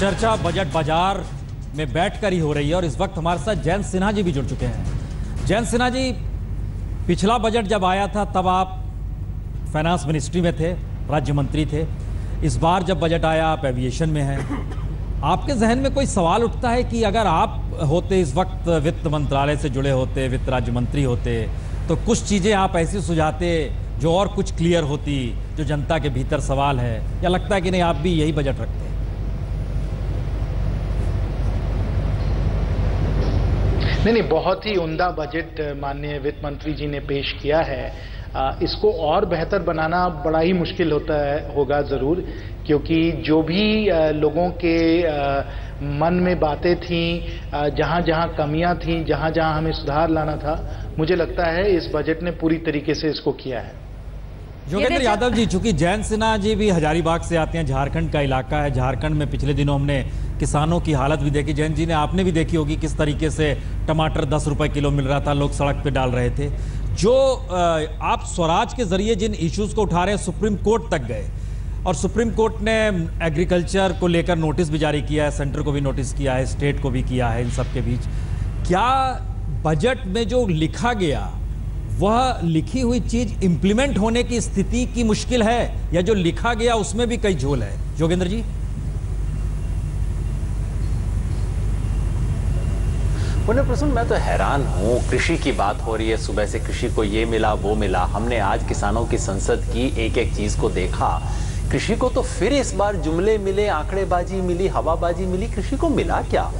चर्चा बजट बाजार में बैठकर ही हो रही है और इस वक्त हमारे साथ जयंत सिन्हा जी भी जुड़ चुके हैं। जयंत सिन्हा जी, पिछला बजट जब आया था तब आप फाइनेंस मिनिस्ट्री में थे, राज्य मंत्री थे। इस बार जब बजट आया आप एविएशन में हैं। आपके जहन में कोई सवाल उठता है कि अगर आप होते इस वक्त वित्त मंत्रालय से जुड़े होते, वित्त राज्य मंत्री होते, तो कुछ चीज़ें आप ऐसी सुझाते जो और कुछ क्लियर होती, जो जनता के भीतर सवाल है, या लगता है कि नहीं आप भी यही बजट रखते हैं? नहीं, बहुत ही उम्दा बजट माननीय वित्त मंत्री जी ने पेश किया है। इसको और बेहतर बनाना बड़ा ही मुश्किल होगा ज़रूर, क्योंकि जो भी लोगों के मन में बातें थीं, जहाँ जहाँ कमियां थीं, जहाँ जहाँ हमें सुधार लाना था, मुझे लगता है इस बजट ने पूरी तरीके से इसको किया है। योगेंद्र यादव जी, चूंकि जयंत सिन्हा जी भी हजारीबाग से आते हैं, झारखंड का इलाका है। झारखंड में पिछले दिनों हमने किसानों की हालत भी देखी। जयंत जी ने, आपने भी देखी होगी किस तरीके से टमाटर 10 रुपए किलो मिल रहा था, लोग सड़क पे डाल रहे थे। जो आप स्वराज के जरिए जिन इश्यूज को उठा रहे हैं, सुप्रीम कोर्ट तक गए और सुप्रीम कोर्ट ने एग्रीकल्चर को लेकर नोटिस भी जारी किया है, सेंटर को भी नोटिस किया है, स्टेट को भी किया है। इन सब के बीच क्या बजट में जो लिखा गया वह लिखी हुई चीज इंप्लीमेंट होने की स्थिति की मुश्किल है, या जो लिखा गया उसमें भी कई झोल है? योगेंद्र जी। पुण्य प्रसन्न, मैं तो हैरान हूँ। कृषि की बात हो रही है, सुबह से कृषि को ये मिला वो मिला। हमने आज किसानों की संसद की एक एक चीज को देखा। कृषि को तो फिर इस बार जुमले मिले, आंकड़ेबाजी मिली, हवाबाजी मिली। कृषि को मिला क्या?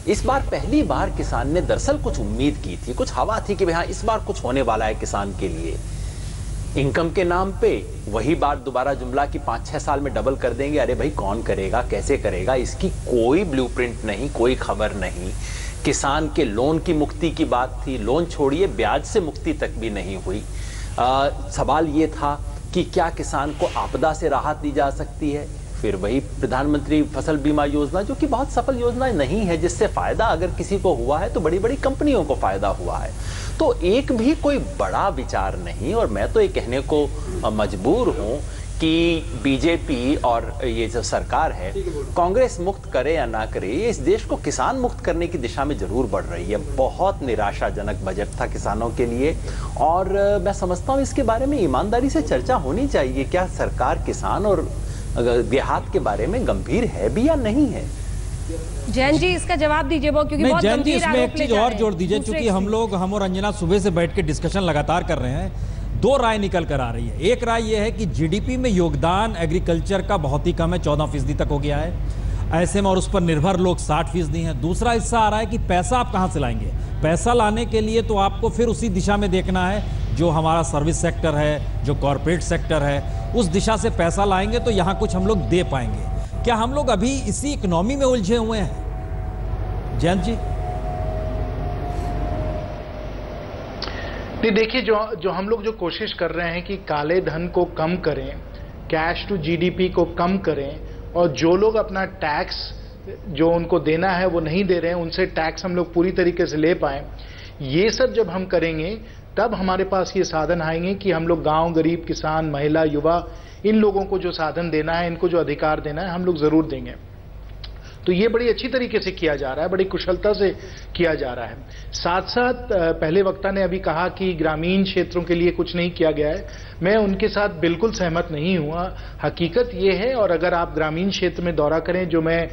इस बार पहली बार किसान ने दरअसल कुछ उम्मीद की थी, कुछ हवा थी कि भाई हाँ इस बार कुछ होने वाला है किसान के लिए। इनकम के नाम पे वही बात दोबारा जुमला की 5-6 साल में डबल कर देंगे। अरे भाई कौन करेगा, कैसे करेगा, इसकी कोई ब्लूप्रिंट नहीं, कोई खबर नहीं। किसान के लोन की मुक्ति की बात थी, लोन छोड़िए ब्याज से मुक्ति तक भी नहीं हुई। सवाल ये था कि क्या किसान को आपदा से राहत दी जा सकती है। फिर वही प्रधानमंत्री फसल बीमा योजना, जो कि बहुत सफल योजना नहीं है, जिससे फायदा अगर किसी को हुआ है तो बड़ी बड़ी कंपनियों को फायदा हुआ है। तो एक भी कोई बड़ा विचार नहीं। और मैं तो ये कहने को मजबूर हूं कि बीजेपी और ये जो सरकार है, कांग्रेस मुक्त करे या ना करे, ये इस देश को किसान मुक्त करने की दिशा में जरूर बढ़ रही है। बहुत निराशाजनक बजट था किसानों के लिए, और मैं समझता हूँ इसके बारे में ईमानदारी से चर्चा होनी चाहिए। क्या सरकार किसान और देहात के बारे में गंभीर है भी या नहीं है? जैन जी इसका जवाब दीजिए वो, क्योंकि बहुत जैन जी गंभीर इसमें एक चीज और जोड़ दीजिए, क्योंकि हम और अंजना सुबह से बैठ के डिस्कशन लगातार कर रहे हैं। दो राय निकल कर आ रही है। एक राय यह है कि जीडीपी में योगदान एग्रीकल्चर का बहुत ही कम है, 14% तक हो गया है ऐसे में, और उस पर निर्भर लोग 60% हैं। दूसरा हिस्सा आ रहा है कि पैसा आप कहां से लाएंगे। पैसा लाने के लिए तो आपको फिर उसी दिशा में देखना है, जो हमारा सर्विस सेक्टर है, जो कॉरपोरेट सेक्टर है, उस दिशा से पैसा लाएंगे तो यहां कुछ हम लोग दे पाएंगे। क्या हम लोग अभी इसी इकोनॉमी में उलझे हुए हैं? जयंत जी। नहीं, देखिए, जो हम लोग जो कोशिश कर रहे हैं कि काले धन को कम करें, कैश टू जीडीपी को कम करें, और जो लोग अपना टैक्स जो उनको देना है वो नहीं दे रहे हैं, उनसे टैक्स हम लोग पूरी तरीके से ले पाएं, ये सब जब हम करेंगे तब हमारे पास ये साधन आएंगे कि हम लोग गांव, गरीब, किसान, महिला, युवा, इन लोगों को जो साधन देना है, इनको जो अधिकार देना है, हम लोग जरूर देंगे। तो ये बड़ी अच्छी तरीके से किया जा रहा है, बड़ी कुशलता से किया जा रहा है। साथ साथ पहले वक्ता ने अभी कहा कि ग्रामीण क्षेत्रों के लिए कुछ नहीं किया गया है। मैं उनके साथ बिल्कुल सहमत नहीं हुआ। हकीकत ये है, और अगर आप ग्रामीण क्षेत्र में दौरा करें, जो मैं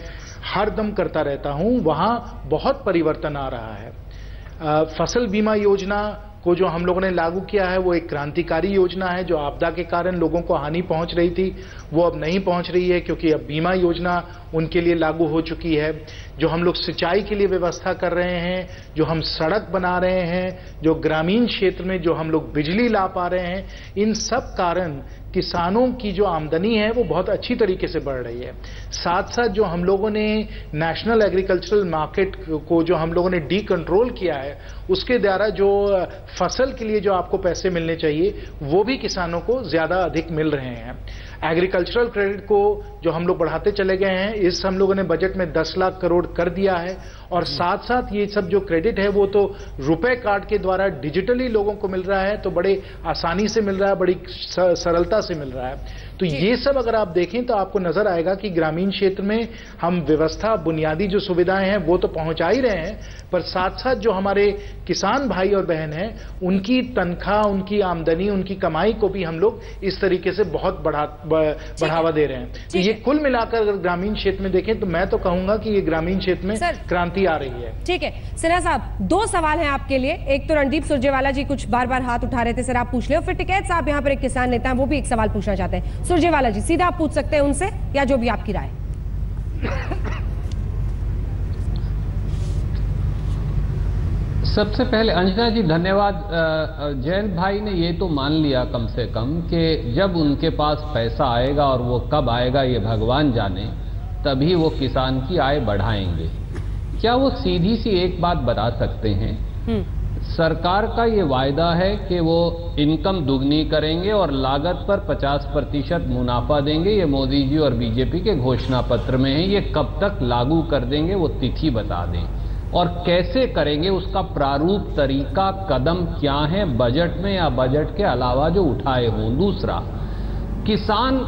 हर दम करता रहता हूं, वहां बहुत परिवर्तन आ रहा है। फसल बीमा योजना को जो हम लोगों ने लागू किया है वो एक क्रांतिकारी योजना है। जो आपदा के कारण लोगों को हानि पहुंच रही थी वो अब नहीं पहुंच रही है, क्योंकि अब बीमा योजना उनके लिए लागू हो चुकी है। जो हम लोग सिंचाई के लिए व्यवस्था कर रहे हैं, जो हम सड़क बना रहे हैं, जो ग्रामीण क्षेत्र में जो हम लोग बिजली ला पा रहे हैं, इन सब कारण किसानों की जो आमदनी है वो बहुत अच्छी तरीके से बढ़ रही है। साथ साथ जो हम लोगों ने नेशनल एग्रीकल्चरल मार्केट को जो हम लोगों ने डी कंट्रोल किया है, उसके द्वारा जो फसल के लिए जो आपको पैसे मिलने चाहिए वो भी किसानों को ज्यादा अधिक मिल रहे हैं। एग्रीकल्चरल क्रेडिट को जो हम लोग बढ़ाते चले गए हैं, इस हम लोगों ने बजट में 10 लाख करोड़ कर दिया है। और साथ साथ ये सब जो क्रेडिट है वो तो रुपए कार्ड के द्वारा डिजिटली लोगों को मिल रहा है, तो बड़े आसानी से मिल रहा है, बड़ी सरलता से मिल रहा है। तो ये सब अगर आप देखें तो आपको नजर आएगा कि ग्रामीण क्षेत्र में हम व्यवस्था, बुनियादी जो सुविधाएं हैं वो तो पहुंचा ही रहे हैं, पर साथ साथ जो हमारे किसान भाई और बहन हैं उनकी तनख्वाह, उनकी आमदनी, उनकी कमाई को भी हम लोग इस तरीके से बहुत बढ़ावा दे रहे हैं। तो ये कुल मिलाकर अगर ग्रामीण क्षेत्र में देखें तो मैं तो कहूंगा कि ये ग्रामीण क्षेत्र में क्रांति आ रही है। ठीक है सिन्हा साहब, 2 सवाल हैं आपके लिए। एक तो रणदीप सुरजेवाला जी कुछ बार बार हाथ उठा रहे थे, सर आप पूछ ले। फिर टिकैत साहब यहाँ पर एक किसान नेता है, वो भी एक सवाल पूछना चाहते हैं। सुरजेवाला जी सीधा आप पूछ सकते हैं उनसे, या जो भी आपकी राय। सबसे पहले अंजना जी धन्यवाद। जयंत भाई ने ये तो मान लिया कम से कम कि जब उनके पास पैसा आएगा, और वो कब आएगा ये भगवान जाने, तभी वो किसान की आय बढ़ाएंगे। क्या वो सीधी सी एक बात बता सकते हैं? सरकार का ये वायदा है कि वो इनकम दुगनी करेंगे और लागत पर 50% मुनाफा देंगे। ये मोदी जी और बीजेपी के घोषणा पत्र में है। ये कब तक लागू कर देंगे वो तिथि बता दें, और कैसे करेंगे उसका प्रारूप, तरीका, कदम क्या है बजट में या बजट के अलावा जो उठाए हों। दूसरा, किसान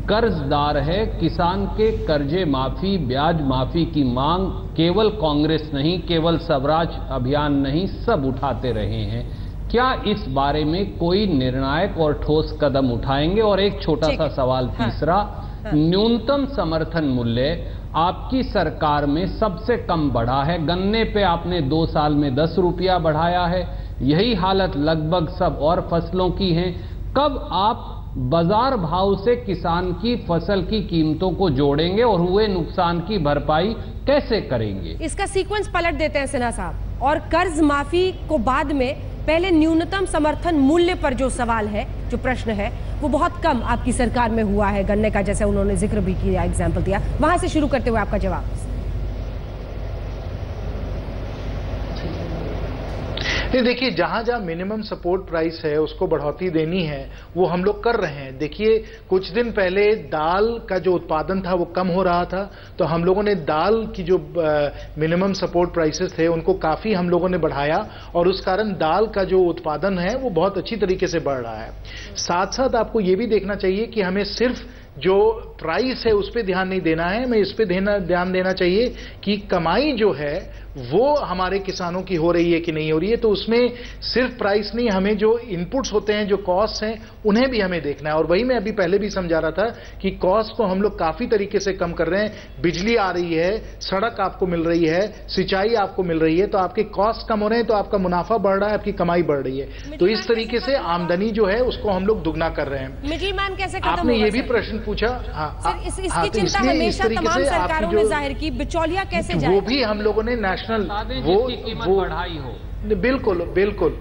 कर्जदार है, किसान के कर्जे माफी, ब्याज माफी की मांग केवल कांग्रेस नहीं, केवल स्वराज अभियान नहीं, सब उठाते रहे हैं। क्या इस बारे में कोई निर्णायक और ठोस कदम उठाएंगे? और एक छोटा सा सवाल तीसरा, न्यूनतम समर्थन मूल्य आपकी सरकार में सबसे कम बढ़ा है। गन्ने पे आपने 2 साल में 10 रुपया बढ़ाया है। यही हालत लगभग सब और फसलों की है। कब आप बाजार भाव से किसान की फसल की कीमतों को जोड़ेंगे और हुए नुकसान की भरपाई कैसे करेंगे? इसका सीक्वेंस पलट देते हैं सिन्हा साहब, और कर्ज माफी को बाद में। पहले न्यूनतम समर्थन मूल्य पर जो सवाल है, जो प्रश्न है, वो बहुत कम आपकी सरकार में हुआ है गन्ने का, जैसे उन्होंने जिक्र भी किया, एग्जाम्पल दिया। वहां से शुरू करते हुए आपका जवाब। देखिए, जहां जहां मिनिमम सपोर्ट प्राइस है उसको बढ़ोतरी देनी है वो हम लोग कर रहे हैं। देखिए, कुछ दिन पहले दाल का जो उत्पादन था वो कम हो रहा था, तो हम लोगों ने दाल की जो मिनिमम सपोर्ट प्राइसेस थे उनको काफी हम लोगों ने बढ़ाया, और उस कारण दाल का जो उत्पादन है वो बहुत अच्छी तरीके से बढ़ रहा है। साथ साथ आपको ये भी देखना चाहिए कि हमें सिर्फ जो प्राइस है उस पर ध्यान नहीं देना है, हमें इस पे ध्यान देना चाहिए कि कमाई जो है वो हमारे किसानों की हो रही है कि नहीं हो रही है। तो उसमें सिर्फ प्राइस नहीं, हमें जो इनपुट्स होते हैं, जो कॉस्ट हैं, उन्हें भी हमें देखना है। और वही मैं अभी पहले भी समझा रहा था कि कॉस्ट को हम लोग काफी तरीके से कम कर रहे हैं। बिजली आ रही है, सड़क आपको मिल रही है, सिंचाई आपको मिल रही है, तो आपके कॉस्ट कम हो रहे हैं, तो आपका मुनाफा बढ़ रहा है, आपकी कमाई बढ़ रही है। तो इस तरीके से आमदनी जो है उसको हम लोग दुगना कर रहे हैं। मिडिल मैन कैसे? आपने ये भी प्रश्न पूछा। इसकी चिंता हमेशा तमाम सरकारों ने जाहिर की, बिचौलिया कैसे जाए? वो भी हम लोगों ने नेशनल वो बढ़ाई हो। बिल्कुल बिल्कुल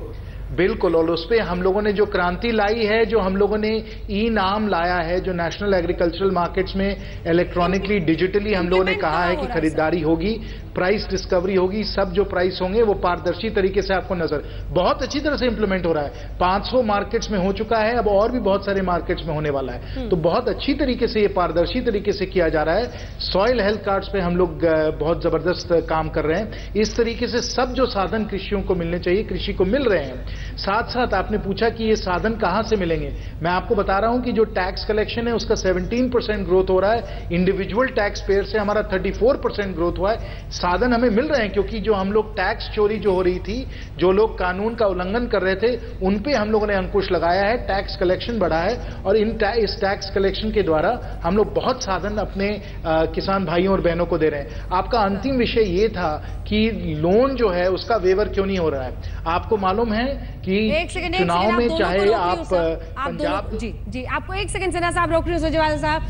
बिल्कुल, और उस पर हम लोगों ने जो क्रांति लाई है, जो हम लोगों ने ई नाम लाया है, जो नेशनल एग्रीकल्चरल मार्केट्स में इलेक्ट्रॉनिकली, डिजिटली हम लोगों ने कहा है कि खरीदारी होगी, प्राइस डिस्कवरी होगी, सब जो प्राइस होंगे वो पारदर्शी तरीके से आपको नजर, बहुत अच्छी तरह से इंप्लीमेंट हो रहा है। 500 मार्केट्स में हो चुका है, अब और भी बहुत सारे मार्केट्स में होने वाला है। तो बहुत अच्छी तरीके से, ये पारदर्शी तरीके से किया जा रहा है। सॉइल हेल्थ कार्ड्स पे हम लोग बहुत जबरदस्त काम कर रहे हैं। इस तरीके से सब जो साधन कृषियों को मिलने चाहिए, कृषि को मिल रहे हैं। साथ साथ आपने पूछा कि ये साधन कहां से मिलेंगे, मैं आपको बता रहा हूं कि जो टैक्स कलेक्शन है उसका 17% ग्रोथ हो रहा है। इंडिविजुअल टैक्स पेयर से हमारा 34% ग्रोथ हुआ है। साधन हमें मिल रहे हैं, क्योंकि जो हम लोग टैक्स चोरी जो हो रही थी, जो लोग कानून का उल्लंघन कर रहे थे, उन पे हम लोगों ने अंकुश लगाया है, टैक्स कलेक्शन बढ़ा है, और इस टैक्स कलेक्शन के द्वारा हम लोग बहुत साधन अपने किसान भाइयों और बहनों को दे रहे हैं। आपका अंतिम विषय ये था कि लोन जो है उसका वेवर क्यों नहीं हो रहा है। आपको मालूम है कि चुनाव में चाहे आप पंजाब, जी आपको एक सेकंड सिन्हा साहब रोक रहे हो, सुरजेवाला साहब,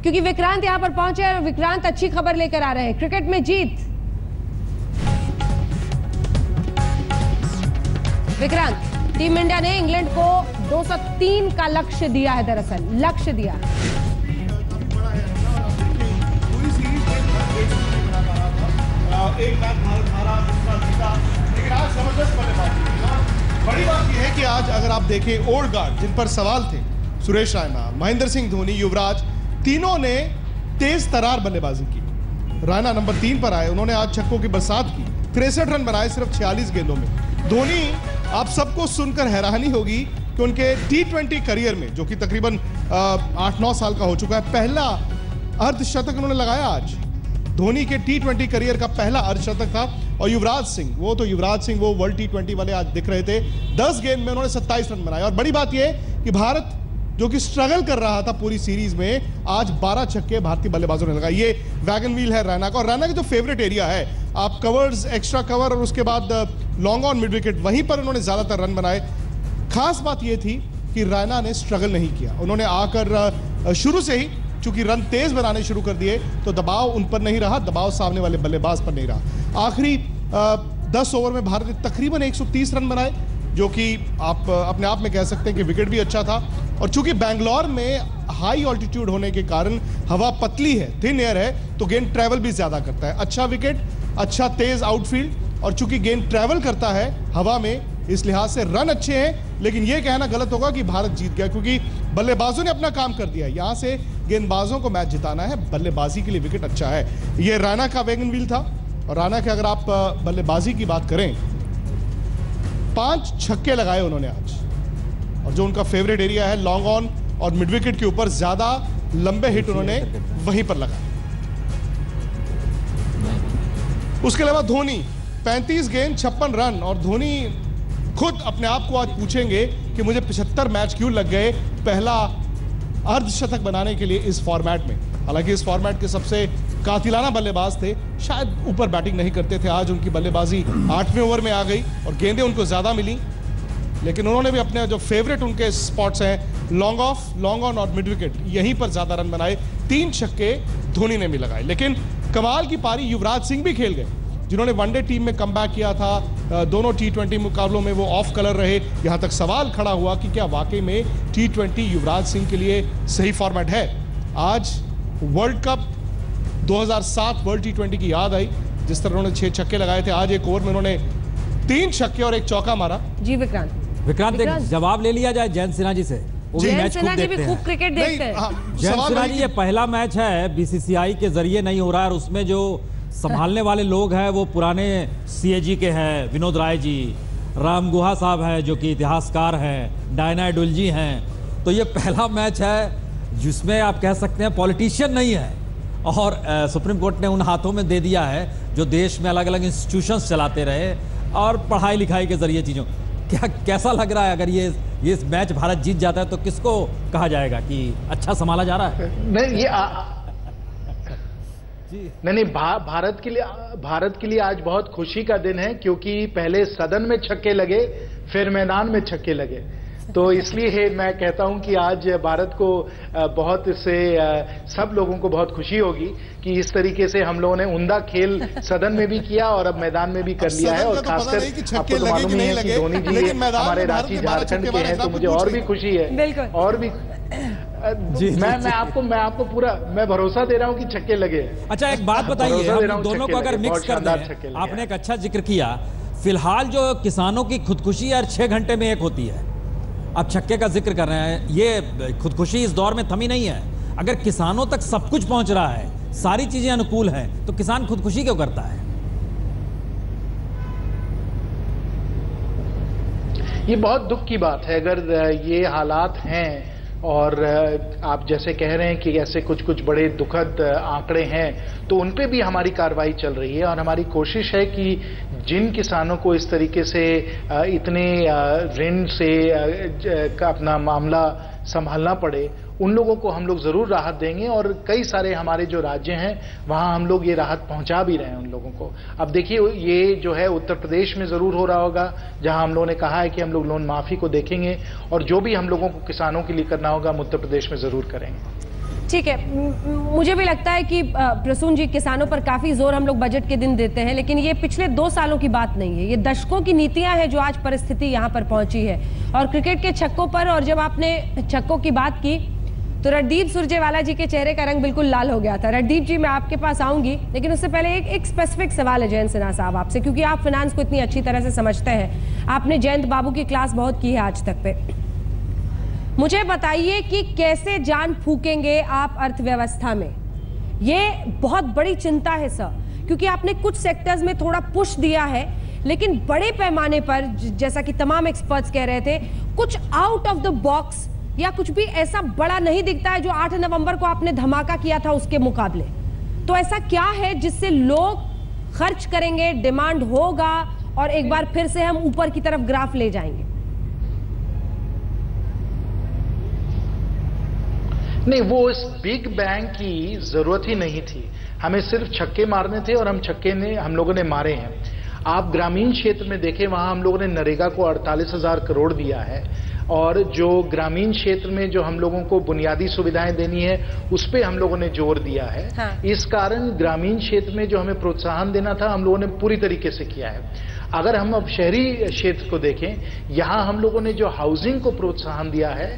क्योंकि विक्रांत यहां पर पहुंचे और विक्रांत अच्छी खबर लेकर आ रहे हैं। क्रिकेट में जीत, विक्रांत, टीम इंडिया ने इंग्लैंड को 203 का लक्ष्य दिया है, दरअसल लक्ष्य दिया। एक मैच भारत हारा, दूसरा जीता, लेकिन आज जबरदस्त बल्लेबाजी। बड़ी बात यह है कि आज अगर आप देखें ओडगार्ड, जिन पर सवाल थे, सुरेश रैना, महेंद्र सिंह धोनी, युवराज, तीनों ने तेज तरार बल्लेबाजी की। रैना नंबर 3 पर आए, उन्होंने आज छक्कों की बरसात की, 63 रन बनाए सिर्फ 46 गेंदों में। धोनी, आप सबको सुनकर हैरानी होगी कि उनके T20 करियर में, जो कि तकरीबन 8-9 साल का हो चुका है, पहला अर्धशतक उन्होंने लगाया आज। धोनी के T20 करियर का पहला अर्धशतक था। और युवराज सिंह, वो वर्ल्ड T20 वाले आज दिख रहे थे, 10 गेंद में उन्होंने 27 रन बनाए। और बड़ी बात यह कि भारत जो कि स्ट्रगल कर रहा था पूरी सीरीज में, आज 12 छक्के भारतीय बल्लेबाजों ने लगाए। ये वैगन व्हील है रैना का, और रैना का जो फेवरेट एरिया है, आप कवर्स, एक्स्ट्रा कवर और उसके बाद लॉन्ग ऑन मिड विकेट, वहीं पर उन्होंने ज्यादातर रन बनाए। खास बात यह थी कि रैना ने स्ट्रगल नहीं किया। उन्होंने आकर शुरू से ही चूंकि रन तेज बनाने शुरू कर दिए तो दबाव उन पर नहीं रहा, दबाव सामने वाले बल्लेबाज पर नहीं रहा। आखिरी 10 ओवर में भारत ने तकरीबन 130 रन बनाए, जो कि आप अपने आप में कह सकते हैं कि विकेट भी अच्छा था। और चूंकि बैंगलोर में हाई ऑल्टीट्यूड होने के कारण हवा पतली है, थिन एयर है, तो गेंद ट्रैवल भी ज्यादा करता है। अच्छा विकेट, अच्छा तेज आउटफील्ड, और चूंकि गेंद ट्रैवल करता है हवा में, इस लिहाज से रन अच्छे हैं। लेकिन यह कहना गलत होगा कि भारत जीत गया, क्योंकि बल्लेबाजों ने अपना काम कर दिया। यहां से गेंदबाजों को मैच जिताना है, बल्लेबाजी के लिए विकेट अच्छा है। यह रैना का वैगन व्हील था। और रैना के अगर आप बल्लेबाजी की बात करें, 5 छक्के लगाए उन्होंने आज, और जो उनका फेवरेट एरिया है लॉन्ग ऑन और मिड विकेट के ऊपर, ज्यादा लंबे हिट उन्होंने वहीं पर लगाए। उसके अलावा धोनी 35 गेंद 56 रन, और धोनी खुद अपने आप को आज पूछेंगे कि मुझे 75 मैच क्यों लग गए पहला अर्धशतक बनाने के लिए इस फॉर्मेट में। हालांकि इस फॉर्मेट के सबसे कातिलाना बल्लेबाज थे, शायद ऊपर बैटिंग नहीं करते थे। आज उनकी बल्लेबाजी 8वें ओवर में आ गई और गेंदें उनको ज्यादा मिली, लेकिन उन्होंने भी अपने जो फेवरेट उनके स्पॉट्स हैं लॉन्ग ऑफ, लॉन्ग ऑन और मिड विकेट, यहीं पर ज्यादा रन बनाए। 3 छक्के धोनी ने भी लगाए। लेकिन कमाल की पारी युवराज सिंह भी खेल गए, जिन्होंने वनडे टीम में कमबैक किया था। दोनों T20 मुकाबलों में वो ऑफ कलर रहे। यहां तक सवाल खड़ा हुआ कि क्या वाकई में T20 युवराज सिंह के लिए सही फॉर्मेट है। आज वर्ल्ड कप 2007 वर्ल्ड T20 की याद आई, जिस तरह उन्होंने 6 छक्के लगाए थे। आज एक ओवर में उन्होंने 3 छक्के और 1 चौका मारा। जी विक्रांत, एक जवाब ले लिया जाए जयंत सिन्हा जी से। वो भी मैच खूब देखते हैं। क्रिकेट देखते हैं। जयंत सिन्हा जी, ये पहला मैच है BCCI के जरिए नहीं हो रहा है, और उसमें जो संभालने वाले लोग हैं वो पुराने CAG के हैं, विनोद राय जी, राम गुहा साहब हैं जो कि इतिहासकार हैं, डायना एडुल जी हैं। तो ये पहला मैच है जिसमें आप कह सकते हैं पॉलिटिशियन नहीं है, और सुप्रीम कोर्ट ने उन हाथों में दे दिया है जो देश में अलग अलग इंस्टीट्यूशंस चलाते रहे और पढ़ाई लिखाई के जरिए चीज़ों। कैसा लग रहा है अगर ये मैच भारत जीत जाता है तो किसको कहा जाएगा कि अच्छा संभाला जा रहा है? नहीं, भारत के लिए आज बहुत खुशी का दिन है, क्योंकि पहले सदन में छक्के लगे, फिर मैदान में छक्के लगे। तो इसलिए मैं कहता हूं कि आज भारत को बहुत इससे सब लोगों को बहुत खुशी होगी कि इस तरीके से हम लोगों ने उमदा खेल सदन में भी किया और अब मैदान में भी कर लिया है। और खासकर आपको तो मालूम ही है कि धोनी जी हमारे रांची झारखंड के हैं, तो मुझे और भी खुशी है। और भी मैं आपको पूरा भरोसा दे रहा हूं कि छक्के लगे। अच्छा, एक बात बताइए, हम दोनों को अगर मिक्स कर दें, आपने एक अच्छा जिक्र किया, फिलहाल जो किसानों की खुदकुशी हर 6 घंटे में एक होती है, अब छक्के का जिक्र कर रहे हैं, ये खुदकुशी इस दौर में थमी नहीं है। अगर किसानों तक सब कुछ पहुंच रहा है, सारी चीजें अनुकूल हैं, तो किसान खुदकुशी क्यों करता है? ये बहुत दुख की बात है। अगर ये हालात हैं और आप जैसे कह रहे हैं कि ऐसे कुछ बड़े दुखद आंकड़े हैं, तो उन पे भी हमारी कार्रवाई चल रही है। और हमारी कोशिश है कि जिन किसानों को इस तरीके से इतने ऋण से अपना मामला संभालना पड़े, उन लोगों को हम लोग जरूर राहत देंगे। और कई सारे हमारे जो राज्य हैं वहां हम लोग ये राहत पहुंचा भी रहे हैं उन लोगों को। अब देखिए, ये जो है उत्तर प्रदेश में जरूर हो रहा होगा, जहां हम लोगों ने कहा है कि हम लोग लोन माफी को देखेंगे, और जो भी हम लोगों को किसानों के लिए करना होगा हम उत्तर प्रदेश में जरूर करेंगे। ठीक है, मुझे भी लगता है कि प्रसून जी, किसानों पर काफी जोर हम लोग बजट के दिन देते हैं, लेकिन ये पिछले 2 सालों की बात नहीं है, ये दशकों की नीतियां हैं जो आज परिस्थिति यहाँ पर पहुंची है। और क्रिकेट के छक्कों पर, और जब आपने छक्कों की बात की तो रणदीप सुरजेवाला जी के चेहरे का रंग बिल्कुल लाल हो गया था। रणदीप जी, मैं आपके पास आऊंगी, लेकिन उससे पहले एक स्पेसिफिक सवाल है जयंत सिन्हा साहब आपसे, क्योंकि आप फाइनेंस को इतनी अच्छी तरह से समझते हैं, आपने जयंत बाबू की क्लास बहुत की है आज तक पे। मुझे बताइए कि कैसे जान फूकेंगे आप अर्थव्यवस्था में? ये बहुत बड़ी चिंता है सर, क्योंकि आपने कुछ सेक्टर्स में थोड़ा पुश दिया है, लेकिन बड़े पैमाने पर जैसा कि तमाम एक्सपर्ट्स कह रहे थे, कुछ आउट ऑफ द बॉक्स या कुछ भी ऐसा बड़ा नहीं दिखता है जो 8 नवंबर को आपने धमाका किया था उसके मुकाबले। तो ऐसा क्या है जिससे लोग खर्च करेंगे, डिमांड होगा और एक बार फिर से हम ऊपर की तरफ ग्राफ ले जाएंगे? नहीं, वो इस बिग बैंग की जरूरत ही नहीं थी। हमें सिर्फ छक्के मारने थे और हम लोगों ने मारे हैं। आप ग्रामीण क्षेत्र में देखें, वहां हम लोगों ने नरेगा को 48,000 करोड़ दिया है और जो ग्रामीण क्षेत्र में जो हम लोगों को बुनियादी सुविधाएं देनी है उस पे हम लोगों ने जोर दिया है। हाँ। इस कारण ग्रामीण क्षेत्र में जो हमें प्रोत्साहन देना था हम लोगों ने पूरी तरीके से किया है। अगर हम अब शहरी क्षेत्र को देखें, यहां हम लोगों ने जो हाउसिंग को प्रोत्साहन दिया है,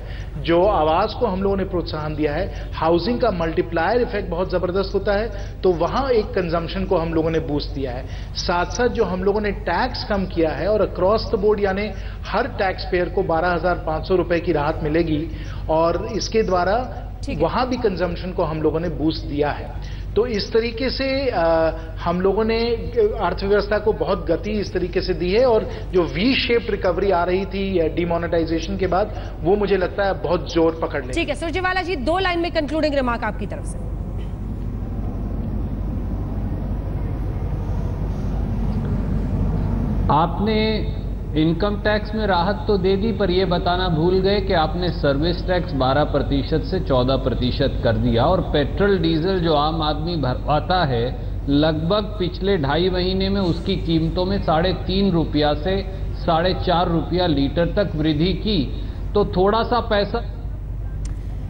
जो आवास को हम लोगों ने प्रोत्साहन दिया है, हाउसिंग का मल्टीप्लायर इफेक्ट बहुत जबरदस्त होता है, तो वहां एक कंजम्पशन को हम लोगों ने बूस्ट दिया है। साथ साथ जो हम लोगों ने टैक्स कम किया है और अक्रॉस द बोर्ड यानी हर टैक्स पेयर को 12,500 रुपए की राहत मिलेगी और इसके द्वारा वहां भी कंजम्पशन को हम लोगों ने बूस्ट दिया है। तो इस तरीके से हम लोगों ने अर्थव्यवस्था को बहुत गति इस तरीके से दी है और जो वी शेप्ड रिकवरी आ रही थी डिमोनेटाइजेशन के बाद, वो मुझे लगता है बहुत जोर पकड़ लेगी। ठीक है सुरजेवाला जी, 2 लाइन में कंक्लूडिंग रिमार्क आपकी तरफ से। आपने इनकम टैक्स में राहत तो दे दी, पर यह बताना भूल गए कि आपने सर्विस टैक्स 12% से 14% कर दिया और पेट्रोल डीजल जो आम आदमी भरवाता है, लगभग पिछले 2.5 महीने में उसकी कीमतों में 3.5 रुपया से 4.5 रुपया लीटर तक वृद्धि की। तो थोड़ा सा पैसा,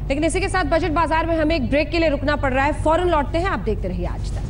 लेकिन इसी के साथ बजट बाजार में हमें एक ब्रेक के लिए रुकना पड़ रहा है। फौरन लौटते हैं, आप देखते रहिए आज तक।